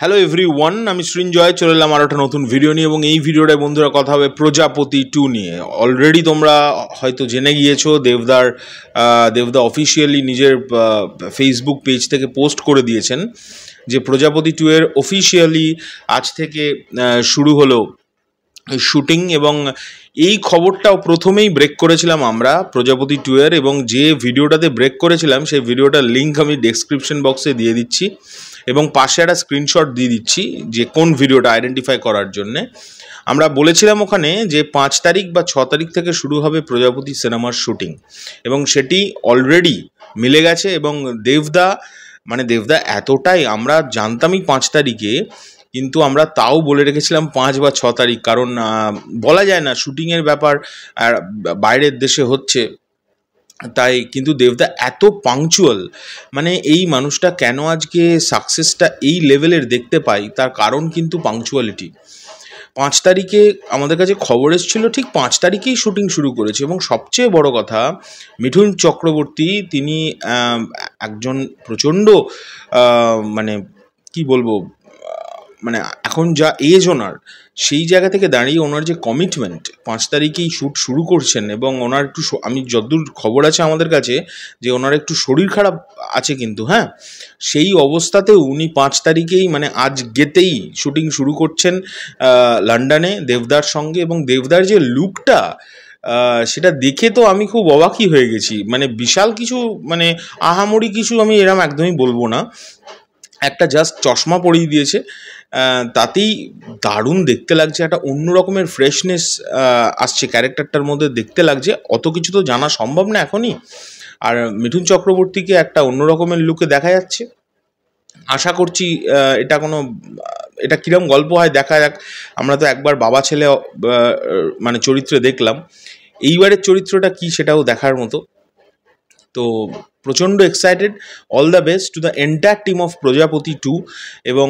Hello everyone, আমি সৃঞ্জয় চলে এলাম আর একটা নতুন ভিডিও নিয়ে। এবং এই ভিডিওটায় বন্ধুরা কথা হবে প্রজাপতি 2 নিয়ে। অলরেডি তোমরা হয়তো জেনে গিয়েছো, দেবদা অফিসিয়ালি নিজের ফেসবুক পেজ থেকে পোস্ট করে দিয়েছেন যে প্রজাপতি 2 এর অফিসিয়ালি আজ থেকে শুরু হলো শুটিং। এবং এই খবরটাও প্রথমেই ব্রেক করেছিলাম আমরা প্রজাপতি 2 এর, এবং যে ভিডিওটাতে ব্রেক করেছিলাম সেই ভিডিওটার লিঙ্ক আমি ডেসক্রিপশন বক্সে দিয়ে দিচ্ছি এবং পাশে একটা স্ক্রিনশট দিয়ে দিচ্ছি যে কোন ভিডিওটা আইডেন্টিফাই করার জন্যে। আমরা বলেছিলাম ওখানে যে 5 তারিখ বা 6 তারিখ থেকে শুরু হবে প্রজাপতি সিনেমার শুটিং, এবং সেটি অলরেডি মিলে গেছে। এবং দেবদা এতটাই, আমরা জানতামই 5 তারিখে, কিন্তু আমরা তাও বলে রেখেছিলাম 5 বা 6 তারিখ, কারণ বলা যায় না শুটিংয়ের ব্যাপার, আর বাইরের দেশে হচ্ছে তাই। কিন্তু দেবদা এত পাংচুয়াল, মানে এই মানুষটা কেন আজকে সাকসেসটা এই লেভেলের দেখতে পাই তার কারণ কিন্তু পাংচুয়ালিটি। 5 তারিখে আমাদের কাছে খবর এসেছিল, ঠিক 5 তারিখেই শুটিং শুরু করেছে। এবং সবচেয়ে বড় কথা, মিঠুন চক্রবর্তী তিনি একজন প্রচণ্ড মানে কি বলবো, মানে এখন যা এজ ওনার, সেই জায়গা থেকে দাঁড়িয়ে ওনার যে কমিটমেন্ট, 5 তারিখেই শ্যুট শুরু করছেন। এবং ওনার একটু, আমি যতদূর খবর আছে আমাদের কাছে, যে ওনার একটু শরীর খারাপ আছে, কিন্তু হ্যাঁ, সেই অবস্থাতেও উনি 5 তারিখেই, মানে আজকেতেই শুটিং শুরু করছেন লন্ডনে দেবদার সঙ্গে। এবং দেবদার যে লুকটা, সেটা দেখে তো আমি খুব অবাকই হয়ে গেছি। মানে বিশাল কিছু, মানে আহামরি কিছু আমি এরম একদমই বলবো না, একটা জাস্ট চশমা পরিয়ে দিয়েছে, তাতেই দারুণ দেখতে লাগছে। একটা অন্য রকমের ফ্রেশনেস আসছে ক্যারেক্টারটার মধ্যে, দেখতে লাগছে। অত কিছু তো জানা সম্ভব না এখনই। আর মিঠুন চক্রবর্তীকে একটা অন্য রকমের লুকে দেখা যাচ্ছে। আশা করছি এটা কিরম গল্প হয় দেখা যাক। আমরা তো একবার বাবা ছেলে মানে চরিত্রে দেখলাম, এইবারের চরিত্রটা কি সেটাও দেখার মতো। তো প্রচণ্ড excited. All the best to the entire team of প্রজাপতি 2। এবং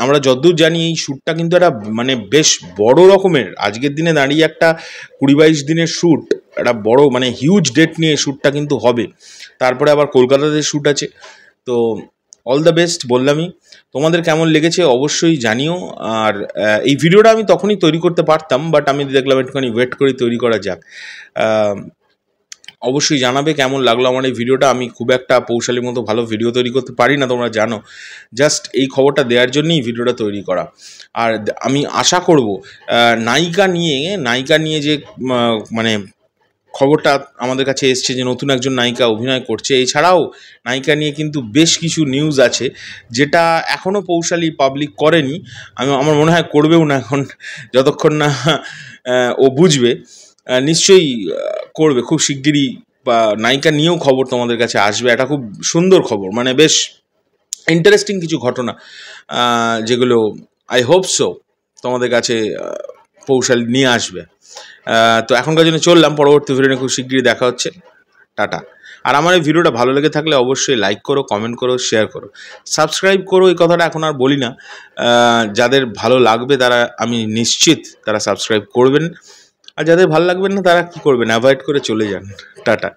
আমরা যতদূর জানি এই শ্যুটটা কিন্তু একটা, মানে বেশ বড় রকমের, আজকের দিনে দাঁড়িয়ে একটা 20-22 দিনের শ্যুট, একটা বড়, মানে হিউজ ডেট নিয়ে শ্যুটটা কিন্তু হবে। তারপরে আবার কলকাতাতে শ্যুট আছে। তো অল দ্য বেস্ট বললামই। তোমাদের কেমন লেগেছে অবশ্যই জানিও। আর এই ভিডিওটা আমি তখনই তৈরি করতে পারতাম, বাট আমি দেখলাম একটুখানি ওয়েট করে তৈরি করা যাক। অবশ্যই জানাবে কেমন লাগলো আমার এই ভিডিওটা। আমি খুব একটা পৌশালির মতো ভালো ভিডিও তৈরি করতে পারি না, তোমরা জানো। জাস্ট এই খবরটা দেওয়ার জন্যই ভিডিওটা তৈরি করা। আর আমি আশা করব নায়িকা নিয়ে যে মানে খবরটা আমাদের কাছে এসছে যে নতুন একজন নায়িকা অভিনয় করছে, এছাড়াও নায়িকা নিয়ে কিন্তু বেশ কিছু নিউজ আছে যেটা এখনও পৌশালি পাবলিক করেনি। আমার মনে হয় করবেও না এখন, যতক্ষণ না ও বুঝবে। নিশ্চয়ই করবে খুব শিগগিরই, বা নায়িকা নিয়েও খবর তোমাদের কাছে আসবে। একটা খুব সুন্দর খবর, মানে বেশ ইন্টারেস্টিং কিছু ঘটনা, যেগুলো আই হোপ সো তোমাদের কাছে পৌশালি নিয়ে আসবে। তো এখনকার জন্য চললাম, পরবর্তী ভিডিওতে খুব শিগগিরই দেখা হচ্ছে। টাটা। আর আমার এই ভিডিওটা ভালো লেগে থাকলে অবশ্যই লাইক করো, কমেন্ট করো, শেয়ার করো, সাবস্ক্রাইব করো। এই কথাটা এখন আর বলি না, যাদের ভালো লাগবে তারা, আমি নিশ্চিত তারা সাবস্ক্রাইব করবেন। আর যাদের ভালো লাগবে না তারা কি করবেন, অ্যাভয়েড করে চলে যান। টাটা।